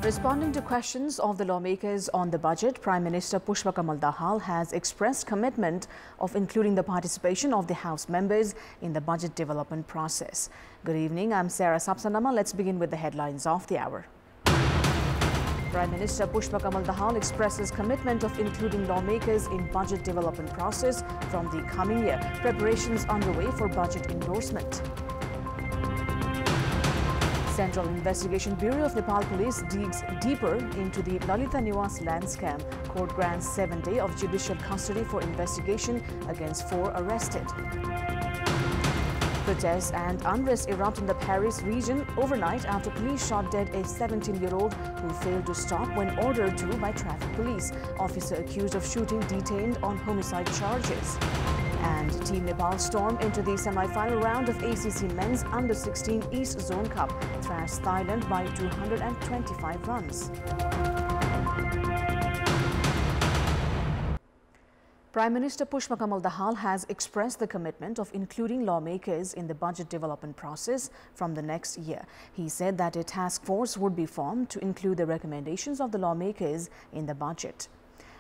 Responding to questions of the lawmakers on the budget, Prime Minister Pashupatinath Temple has expressed commitment of including the participation of the House members in the budget development process. Good evening, I'm Sapsanamma. Let's begin with the headlines of the hour. Prime Minister Pashupatinath Temple expresses commitment of including lawmakers in budget development process from the coming year. Preparations underway for budget endorsement. Central Investigation Bureau of Nepal Police digs deeper into the Lalita Niwas land scam. Court grants 7 days of judicial custody for investigation against 4 arrested. Protests and unrest erupt in the Paris region overnight after police shot dead a 17-year-old who failed to stop when ordered to by traffic police. Officer accused of shooting detained on homicide charges. And Team Nepal stormed into the semi-final round of ACC Men's Under-16 East Zone Cup, thrashed Thailand by 225 runs. Prime Minister Pashupatinath Temple has expressed the commitment of including lawmakers in the budget development process from the next year. He said that a task force would be formed to include the recommendations of the lawmakers in the budget.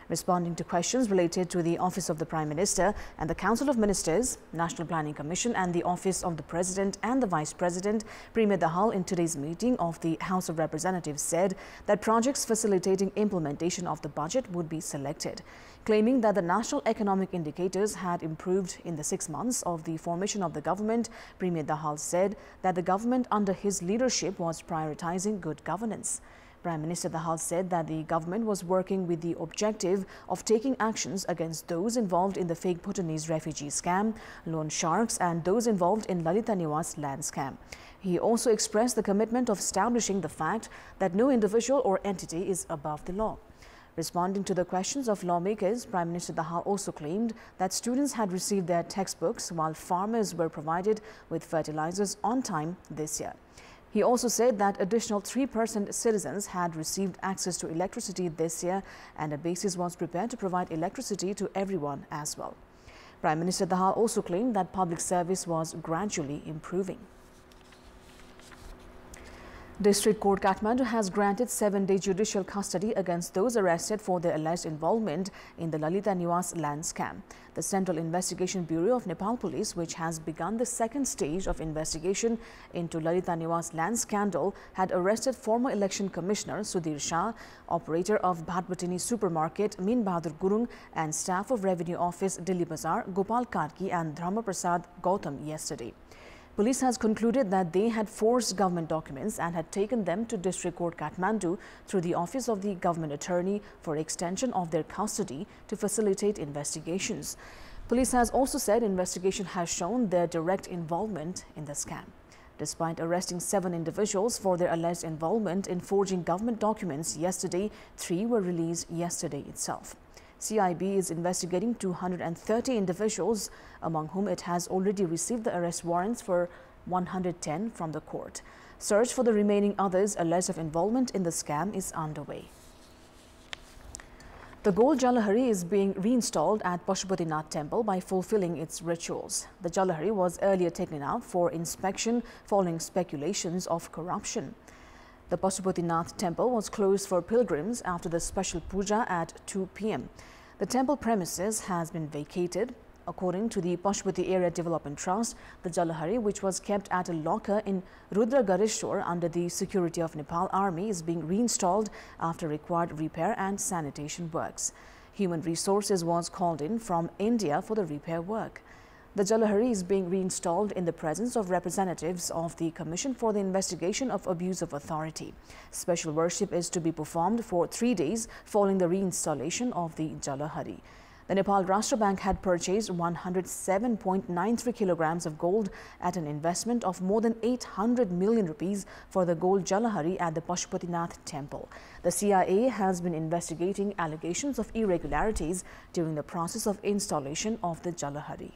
Responding to questions related to the Office of the Prime Minister and the Council of Ministers, National Planning Commission and the Office of the President and the Vice President, Premier Dahal in today's meeting of the House of Representatives said that projects facilitating implementation of the budget would be selected. Claiming that the national economic indicators had improved in the 6 months of the formation of the government, Premier Dahal said that the government under his leadership was prioritizing good governance. Prime Minister Dahal said that the government was working with the objective of taking actions against those involved in the fake Bhutanese refugee scam, loan sharks and those involved in Lalita Niwas land scam. He also expressed the commitment of establishing the fact that no individual or entity is above the law. Responding to the questions of lawmakers, Prime Minister Dahal also claimed that students had received their textbooks while farmers were provided with fertilizers on time this year. He also said that additional 3% citizens had received access to electricity this year and a basis was prepared to provide electricity to everyone as well. Prime Minister Dahal also claimed that public service was gradually improving. District Court Kathmandu has granted 7-day judicial custody against those arrested for their alleged involvement in the Lalita Niwas land scam. The Central Investigation Bureau of Nepal Police, which has begun the second stage of investigation into Lalita Niwas land scandal, had arrested former Election Commissioner Sudhir Shah, operator of Bhatbhatini Supermarket Min Bahadur Gurung and staff of Revenue Office Delhi Bazaar Gopal Karki and Dharma Prasad Gautam yesterday. Police has concluded that they had forged government documents and had taken them to District Court Kathmandu through the Office of the Government Attorney for extension of their custody to facilitate investigations. Police has also said investigation has shown their direct involvement in the scam. Despite arresting 7 individuals for their alleged involvement in forging government documents yesterday, 3 were released yesterday itself. CIB is investigating 230 individuals, among whom it has already received the arrest warrants for 110 from the court. Search for the remaining others alleged of involvement in the scam is underway. The gold jalahari is being reinstalled at Pashupatinath Temple by fulfilling its rituals. The jalahari was earlier taken out for inspection following speculations of corruption. The Pashupatinath Temple was closed for pilgrims after the special puja at 2 p.m. The temple premises has been vacated. According to the Pashupati Area Development Trust, the jalahari, which was kept at a locker in Rudragareshwar under the security of Nepal Army, is being reinstalled after required repair and sanitation works. Human Resources was called in from India for the repair work. The jalahari is being reinstalled in the presence of representatives of the Commission for the Investigation of Abuse of Authority. Special worship is to be performed for 3 days following the reinstallation of the jalahari. The Nepal Rashtra Bank had purchased 107.93 kilograms of gold at an investment of more than 800 million rupees for the gold jalahari at the Pashupatinath Temple. The CIA has been investigating allegations of irregularities during the process of installation of the jalahari.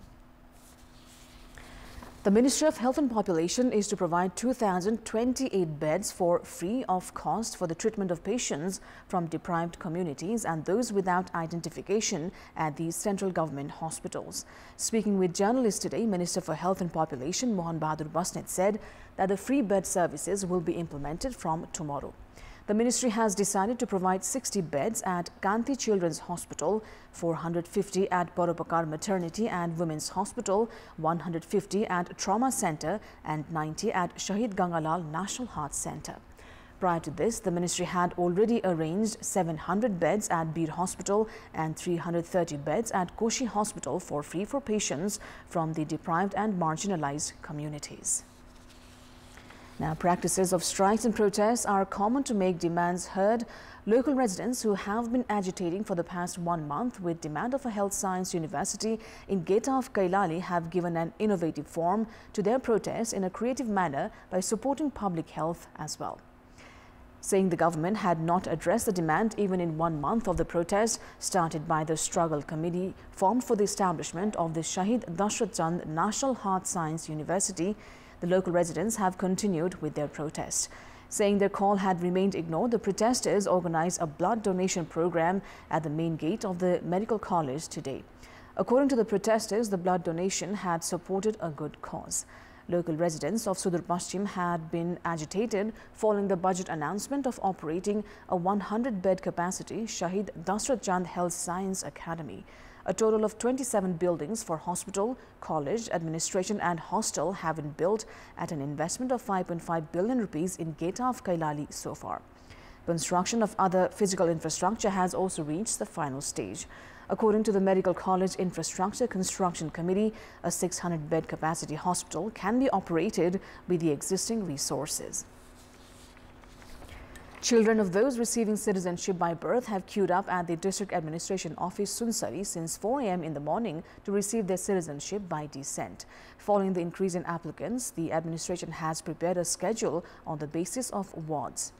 The Ministry of Health and Population is to provide 2,028 beds for free of cost for the treatment of patients from deprived communities and those without identification at the central government hospitals. Speaking with journalists today, Minister for Health and Population Mohan Bahadur Basnet said that the free bed services will be implemented from tomorrow. The ministry has decided to provide 60 beds at Kanti Children's Hospital, 450 at Borobakar Maternity and Women's Hospital, 150 at Trauma Center and 90 at Shahid Gangalal National Heart Center. Prior to this, the ministry had already arranged 700 beds at Bir Hospital and 330 beds at Koshi Hospital for free for patients from the deprived and marginalized communities. Now, practices of strikes and protests are common to make demands heard. Local residents who have been agitating for the past 1 month with demand of a health science university in Geta of Kailali have given an innovative form to their protests in a creative manner by supporting public health as well. Saying the government had not addressed the demand even in 1 month of the protest started by the struggle committee formed for the establishment of the Shahid Dashrath Chand National Heart Science University, the local residents have continued with their protest. Saying their call had remained ignored, the protesters organized a blood donation program at the main gate of the medical college today. According to the protesters, the blood donation had supported a good cause. Local residents of Sudur Paschim had been agitated following the budget announcement of operating a 100-bed capacity Shahid Dashrath Chand Health Science Academy. A total of 27 buildings for hospital, college, administration and hostel have been built at an investment of 5.5 billion rupees in Geta of Kailali so far. Construction of other physical infrastructure has also reached the final stage. According to the Medical College Infrastructure Construction Committee, a 600-bed capacity hospital can be operated with the existing resources. Children of those receiving citizenship by birth have queued up at the District Administration Office Sunsari since 4 a.m. in the morning to receive their citizenship by descent. Following the increase in applicants, the administration has prepared a schedule on the basis of wards.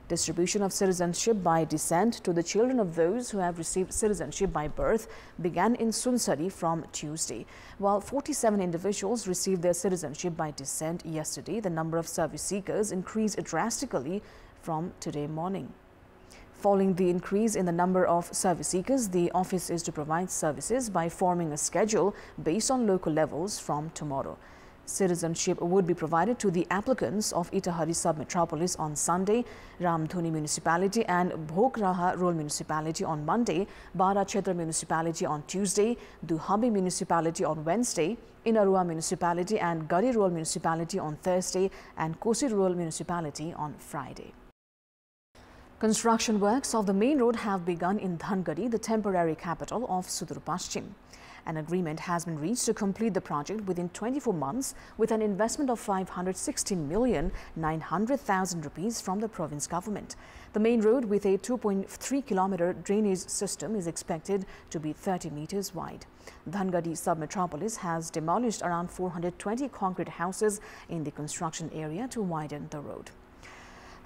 Distribution of citizenship by descent to the children of those who have received citizenship by birth began in Sunsari from Tuesday. While 47 individuals received their citizenship by descent yesterday, the number of service seekers increased drastically from today morning. Following the increase in the number of service seekers, the office is to provide services by forming a schedule based on local levels from tomorrow. Citizenship would be provided to the applicants of Itahari sub-metropolis on Sunday, Ramdhuni municipality and Bhokraha rural municipality on Monday, Bara Chetra municipality on Tuesday, Duhabi municipality on Wednesday, Inarua municipality and Gari rural municipality on Thursday and Kosi rural municipality on Friday. Construction works of the main road have begun in Dhangadi, the temporary capital of Sudur Paschim. An agreement has been reached to complete the project within 24 months with an investment of 516,900,000 rupees from the province government. The main road with a 2.3-kilometer drainage system is expected to be 30 meters wide. Dhangadi sub-metropolis has demolished around 420 concrete houses in the construction area to widen the road.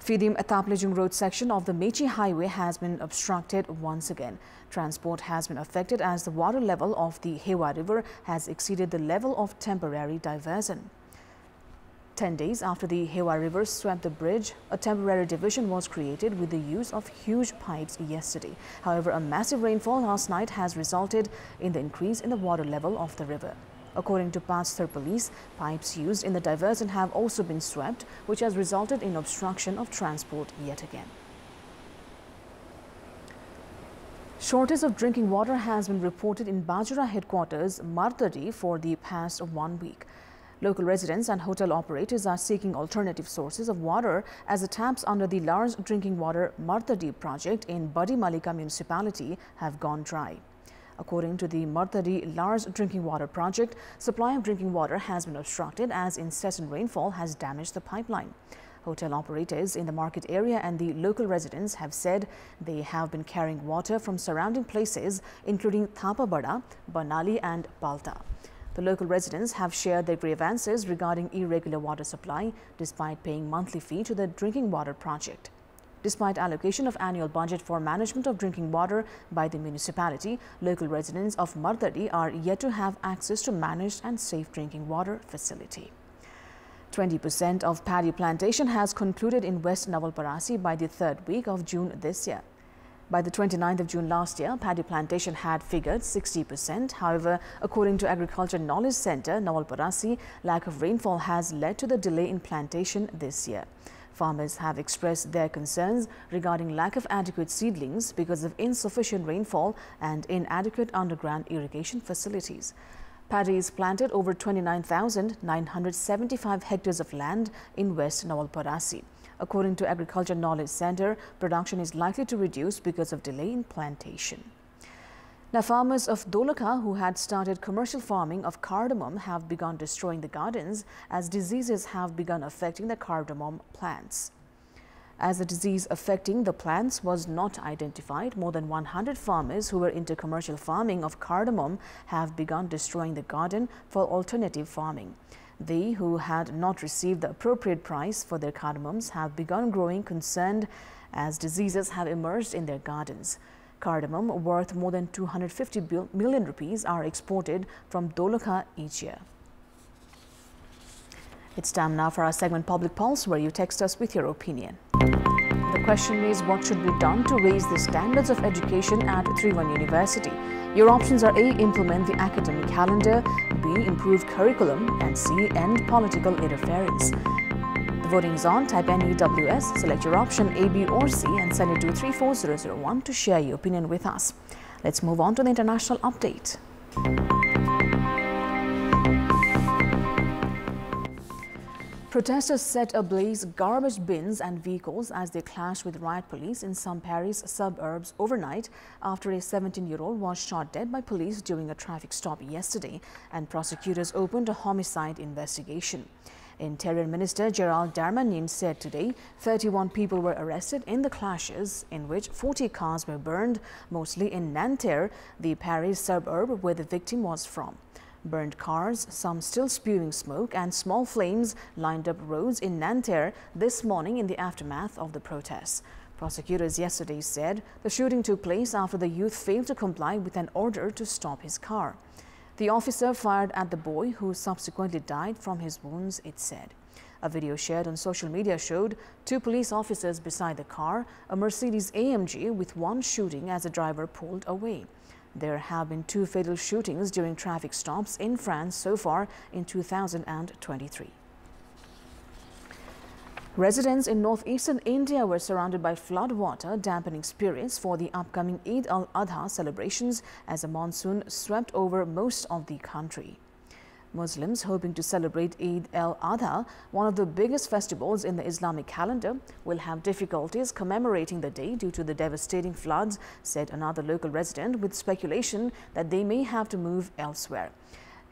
Fidim Taplejung road section of the Mechi highway has been obstructed once again. Transport has been affected as the water level of the Hewa River has exceeded the level of temporary diversion. 10 days after the Hewa River swept the bridge, a temporary diversion was created with the use of huge pipes yesterday. However, a massive rainfall last night has resulted in the increase in the water level of the river. According to Pasthar police, pipes used in the diversion have also been swept, which has resulted in obstruction of transport yet again. Shortage of drinking water has been reported in Bajra headquarters, Martadi, for the past 1 week. Local residents and hotel operators are seeking alternative sources of water as the taps under the large drinking water Martadi project in Badi Malika municipality have gone dry. According to the Martadi large drinking water project, supply of drinking water has been obstructed as incessant rainfall has damaged the pipeline. Hotel operators in the market area and the local residents have said they have been carrying water from surrounding places including Thapabada, Banali and Palta. The local residents have shared their grievances regarding irregular water supply despite paying monthly fee to the drinking water project. Despite allocation of annual budget for management of drinking water by the municipality, local residents of Martadi are yet to have access to managed and safe drinking water facility. 20% of paddy plantation has concluded in West Nawalparasi by the 3rd week of June this year. By the 29th of June last year, paddy plantation had figured 60%. However, according to Agriculture Knowledge Center, Nawalparasi, lack of rainfall has led to the delay in plantation this year. Farmers have expressed their concerns regarding lack of adequate seedlings because of insufficient rainfall and inadequate underground irrigation facilities. Paddy is planted over 29,975 hectares of land in West Nawalparasi. According to Agriculture Knowledge Center, production is likely to reduce because of delay in plantation. Now, farmers of Dolaka who had started commercial farming of cardamom have begun destroying the gardens as diseases have begun affecting the cardamom plants. As the disease affecting the plants was not identified, more than 100 farmers who were into commercial farming of cardamom have begun destroying the garden for alternative farming. They who had not received the appropriate price for their cardamoms have begun growing concerned as diseases have emerged in their gardens. Cardamom, worth more than 250 million rupees, are exported from Dolaka each year. It's time now for our segment Public Pulse, where you text us with your opinion. The question is, what should be done to raise the standards of education at Trivandrum University? Your options are A. Implement the academic calendar, B. Improve curriculum, and C. End political interference. The voting is on. Type NEWS, select your option A, B or C and send it to 34001 to share your opinion with us. Let's move on to the international update. Protesters set ablaze garbage bins and vehicles as they clashed with riot police in some Paris suburbs overnight after a 17-year-old was shot dead by police during a traffic stop yesterday, and prosecutors opened a homicide investigation. Interior Minister Gérald Darmanin said today 31 people were arrested in the clashes, in which 40 cars were burned, mostly in Nanterre, the Paris suburb where the victim was from. Burned cars, some still spewing smoke, and small flames lined up roads in Nanterre this morning in the aftermath of the protests. Prosecutors yesterday said the shooting took place after the youth failed to comply with an order to stop his car. The officer fired at the boy, who subsequently died from his wounds, it said. A video shared on social media showed 2 police officers beside the car, a Mercedes AMG, with one shooting as the driver pulled away. There have been 2 fatal shootings during traffic stops in France so far in 2023. Residents in northeastern India were surrounded by flood water, dampening spirits for the upcoming Eid al-Adha celebrations as a monsoon swept over most of the country. Muslims hoping to celebrate Eid al-Adha, one of the biggest festivals in the Islamic calendar, will have difficulties commemorating the day due to the devastating floods, said another local resident, with speculation that they may have to move elsewhere.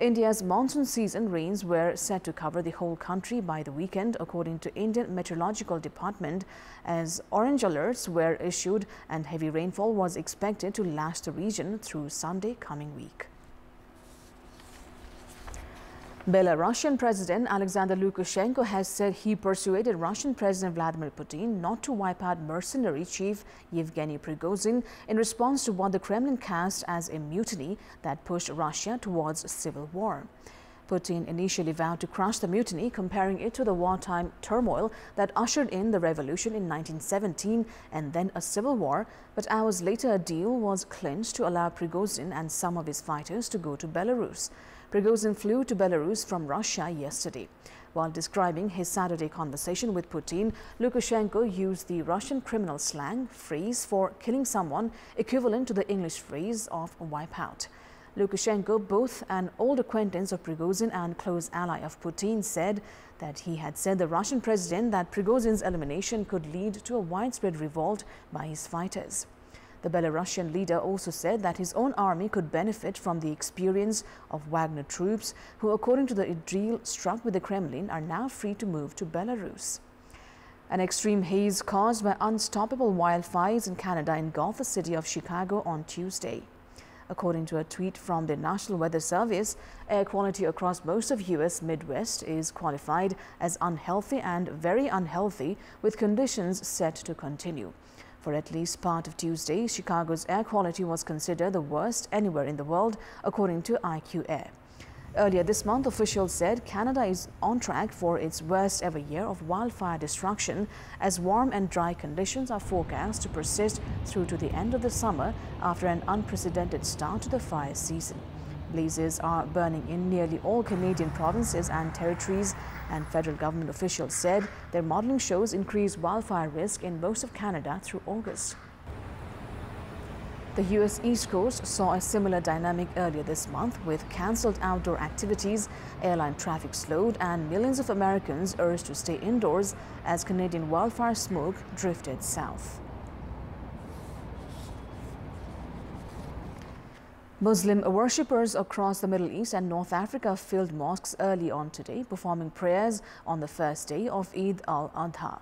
India's monsoon season rains were set to cover the whole country by the weekend, according to Indian Meteorological Department, as orange alerts were issued and heavy rainfall was expected to lash the region through Sunday coming week. Belarusian President Alexander Lukashenko has said he persuaded Russian President Vladimir Putin not to wipe out mercenary chief Yevgeny Prigozhin in response to what the Kremlin cast as a mutiny that pushed Russia towards civil war. Putin initially vowed to crush the mutiny, comparing it to the wartime turmoil that ushered in the revolution in 1917 and then a civil war, but hours later a deal was clinched to allow Prigozhin and some of his fighters to go to Belarus. Prigozhin flew to Belarus from Russia yesterday. While describing his Saturday conversation with Putin, Lukashenko used the Russian criminal slang phrase for killing someone equivalent to the English phrase of wipeout. Lukashenko, both an old acquaintance of Prigozhin and close ally of Putin, said that he had said the Russian president that Prigozhin's elimination could lead to a widespread revolt by his fighters. The Belarusian leader also said that his own army could benefit from the experience of Wagner troops, who, according to the deal struck with the Kremlin, are now free to move to Belarus. An extreme haze caused by unstoppable wildfires in Canada engulfed the city of Chicago on Tuesday. According to a tweet from the National Weather Service, air quality across most of U.S. Midwest is qualified as unhealthy and very unhealthy, with conditions set to continue. For at least part of Tuesday, Chicago's air quality was considered the worst anywhere in the world, according to IQ Air. Earlier this month, officials said Canada is on track for its worst ever year of wildfire destruction, as warm and dry conditions are forecast to persist through to the end of the summer after an unprecedented start to the fire season. Blazes are burning in nearly all Canadian provinces and territories, and federal government officials said their modeling shows increased wildfire risk in most of Canada through August. The U.S. East Coast saw a similar dynamic earlier this month with cancelled outdoor activities, airline traffic slowed, and millions of Americans urged to stay indoors as Canadian wildfire smoke drifted south. Muslim worshippers across the Middle East and North Africa filled mosques early on today, performing prayers on the first day of Eid al-Adha.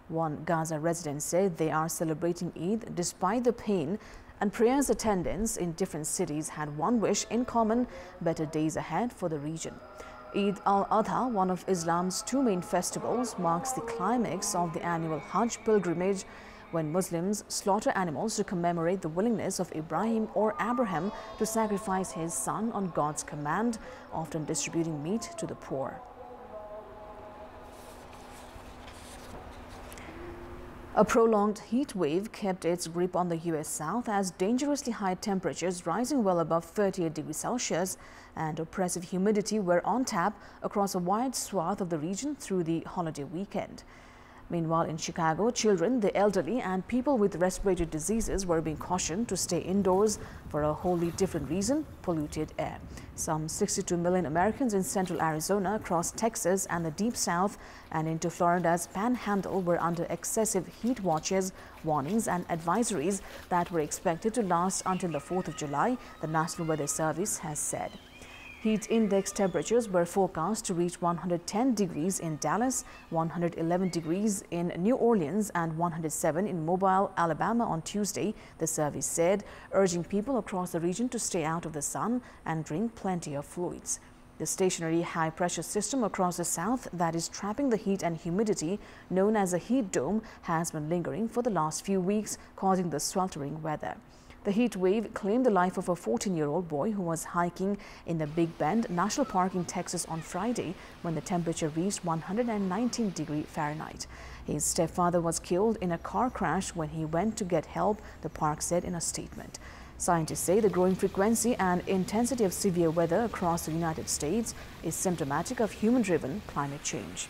One Gaza resident said they are celebrating Eid despite the pain, and prayers attendants in different cities had one wish in common: better days ahead for the region. Eid al-Adha, one of Islam's two main festivals, marks the climax of the annual Hajj pilgrimage, when Muslims slaughter animals to commemorate the willingness of Ibrahim or Abraham to sacrifice his son on God's command, often distributing meat to the poor. A prolonged heat wave kept its grip on the U.S. South as dangerously high temperatures rising well above 38 degrees Celsius and oppressive humidity were on tap across a wide swath of the region through the holiday weekend. Meanwhile, in Chicago, children, the elderly, and people with respiratory diseases were being cautioned to stay indoors for a wholly different reason: polluted air. Some 62 million Americans in central Arizona, across Texas and the Deep South, and into Florida's Panhandle were under excessive heat watches, warnings, and advisories that were expected to last until the 4th of July, the National Weather Service has said. Heat index temperatures were forecast to reach 110 degrees in Dallas, 111 degrees in New Orleans, and 107 in Mobile, Alabama on Tuesday, the service said, urging people across the region to stay out of the sun and drink plenty of fluids. The stationary high-pressure system across the south that is trapping the heat and humidity, known as a heat dome, has been lingering for the last few weeks, causing the sweltering weather. The heat wave claimed the life of a 14-year-old boy who was hiking in the Big Bend National Park in Texas on Friday when the temperature reached 119 degrees Fahrenheit. His stepfather was killed in a car crash when he went to get help, the park said in a statement. Scientists say the growing frequency and intensity of severe weather across the United States is symptomatic of human-driven climate change.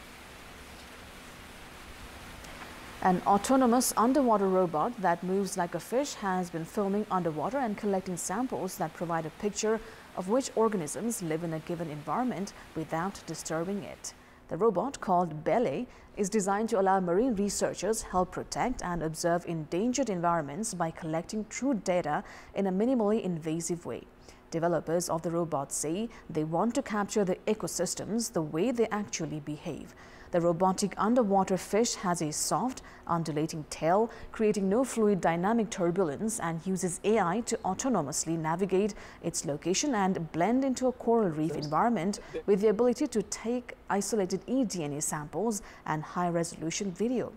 An autonomous underwater robot that moves like a fish has been filming underwater and collecting samples that provide a picture of which organisms live in a given environment without disturbing it. The robot, called Belle, is designed to allow marine researchers help protect and observe endangered environments by collecting true data in a minimally invasive way. Developers of the robot say they want to capture the ecosystems the way they actually behave. The robotic underwater fish has a soft, undulating tail, creating no fluid dynamic turbulence, and uses AI to autonomously navigate its location and blend into a coral reef environment with the ability to take isolated eDNA samples and high-resolution video.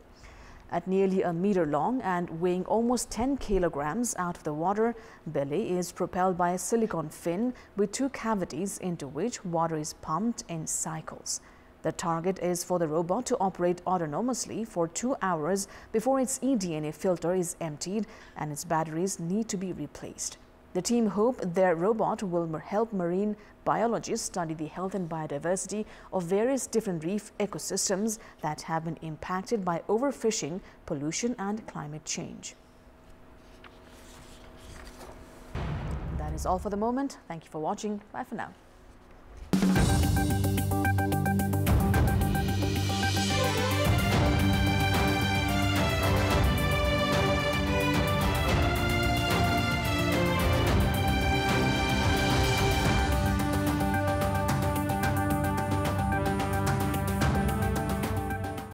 At nearly a meter long and weighing almost 10 kilograms out of the water, Belle is propelled by a silicon fin with two cavities into which water is pumped in cycles. The target is for the robot to operate autonomously for 2 hours before its eDNA filter is emptied and its batteries need to be replaced. The team hope their robot will help marine biologists study the health and biodiversity of various different reef ecosystems that have been impacted by overfishing, pollution, and climate change. That is all for the moment. Thank you for watching. Bye for now.